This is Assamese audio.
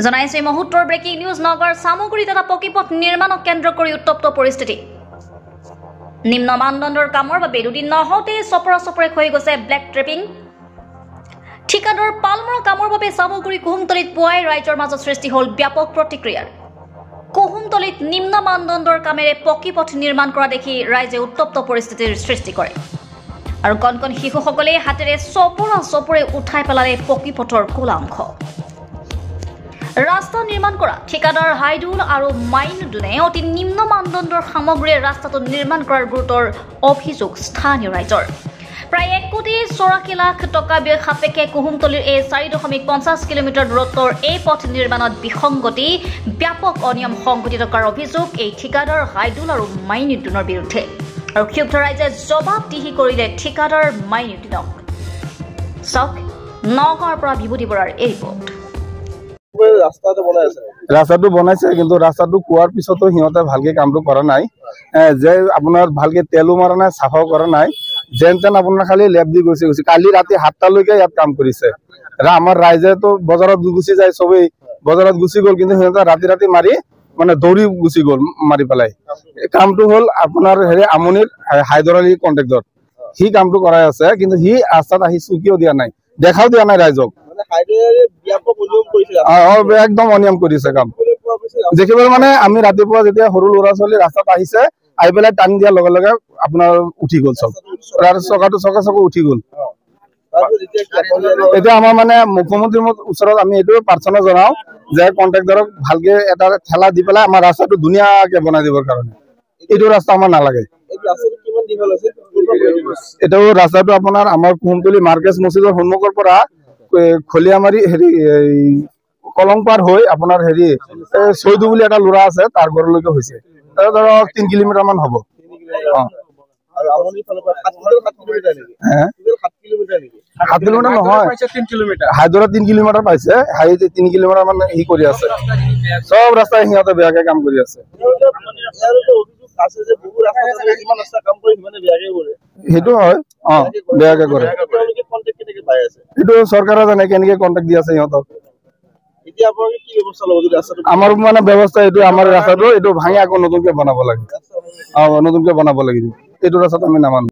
জনাইছে এই মুহূৰ্তৰ ব্ৰেকিং নিউজ নগৰ সামগ্ৰীত এটা পকীপথ নিৰ্মাণক কেন্দ্ৰ কৰি উত্তপ্ত পৰিস্থিতি নিম্ন মানদণ্ডৰ কামৰ বাবে দুদিন নহওঁতে চপৰে হৈ গৈছে ব্লেক ট্ৰেপিং ঠিকাদাৰ পালমৰ কামৰ বাবে সামগ্ৰী কুহুমতলিত পুৱাই ৰাইজৰ মাজত সৃষ্টি হ'ল ব্যাপক প্ৰতিক্ৰিয়াৰ কুহুমতলিত নিম্ন মানদণ্ডৰ কামেৰে পকীপথ নিৰ্মাণ কৰা দেখি ৰাইজে উত্তপ্ত পৰিস্থিতিৰ সৃষ্টি কৰে আৰু কণ শিশুসকলে হাতেৰে চপৰে উঠাই পেলালে পকীপথৰ কোলা অংশ ৰাস্তা নিৰ্মাণ কৰা ঠিকাদাৰ হাইদুল আৰু মাইনুদ্দিনে অতি নিম্ন মানদণ্ডৰ সামগ্ৰীৰে ৰাস্তাটো নিৰ্মাণ কৰাৰ গুৰুতৰ অভিযোগ স্থানীয় ৰাইজৰ প্ৰায় 1,84 লাখ টকা ব্যয় সাপেক্ষে কুহুমতলিৰ এই 4.50 কিলোমিটাৰ দূৰত্বৰ এই পথ নিৰ্মাণত বিসংগতি ব্যাপক অনিয়ম সংঘটিত কৰাৰ অভিযোগ এই ঠিকাদাৰ হাইদুল আৰু মাইনুদ্দিনৰ বিৰুদ্ধে আৰু ক্ষুব্ধ ৰাইজে জবাবদিহি কৰিলে ঠিকাদাৰ মাইনুদ্দিনক চাওক নগাঁৱৰ পৰা বিভূতি বৰাৰ এই ৰিপৰ্ট ৰাস্তাটো বনাইছে কিন্তু ৰাস্তাটো কোৱাৰ পিছতো সিহঁতে ভালকে কামটো কৰা নাই যে আপোনাৰ ভালকে তেলো মাৰা নাই সাফাও কৰা নাই যেন তেন আপোনাৰ খালি লেপ দি গৈছে কালি ৰাতি 7টা লৈকে ইয়াত কাম কৰিছে আমাৰ ৰাইজে তো বজাৰত গুচি যায় সবেই বজাৰত গুচি গ'ল কিন্তু সিহঁতে ৰাতি মাৰি মানে দৌৰি গুচি গ'ল মাৰি পেলাই কামটো হ'ল আপোনাৰ হেৰি আমনিৰ হাইদৰ আলী কন্ট্ৰেক্টৰ সি কামটো কৰাই আছে কিন্তু সি ৰাস্তাত আহি চুকিও দিয়া নাই দেখাও দিয়া নাই ৰাইজক একদম অনিয়ম কৰিছে কাম দেখিবলৈ মানে আমি ৰাতিপুৱা যেতিয়া সৰু ল'ৰা ছোৱালী ৰাস্তাত আহিছে আহি পেলাই টানি দিয়াৰ লগে লগে আপোনাৰ উঠি গ'ল চব চকা উঠি গ'ল এতিয়া আমাৰ মানে মুখ্যমন্ত্ৰীৰ ওচৰত আমি এইটো প্ৰাৰ্থনা জনাও যে কন্ট্ৰেক্টৰক ভালকে এটা ঠেলা দি পেলাই আমাৰ ৰাস্তাটো ধুনীয়াকে বনাই দিবৰ কাৰণে এইটো ৰাস্তা আমাৰ নালাগে এইটো ৰাস্তাটো আপোনাৰ আমাৰ কুহুমতলি মাৰ্কেট মছজিদৰ সন্মুখৰ পৰা খলিয়ামাৰি হেৰি কলংপাৰ হৈ আপোনাৰ হেৰি চৈদু বুলি এটা ল'ৰা আছে তাৰ ঘৰলৈকে হৈছে ধৰক 3 কিলোমিটাৰ মান হ'ব 7 কিলোমিটাৰ নহয় হাইদৰত 3 কিলোমিটাৰ পাইছে 3 কিলোমিটাৰ মান হি কৰি আছে সব ৰাস্তাই সিহঁতে বেয়াকে কাম কৰি আছে সেইটো হয় বেয়াকে কৰে এইটো চৰকাৰে জানে কেনেকে কন্ট্ৰেক্ট দি আছে সিহঁতক আমাৰ মানে ব্যৱস্থা এইটো আমাৰ ৰাস্তাটো এইটো ভাঙি আকৌ নতুনকে বনাব লাগে নতুনকে বনাব লাগিব এইটো ৰাস্তাত আমি নামানো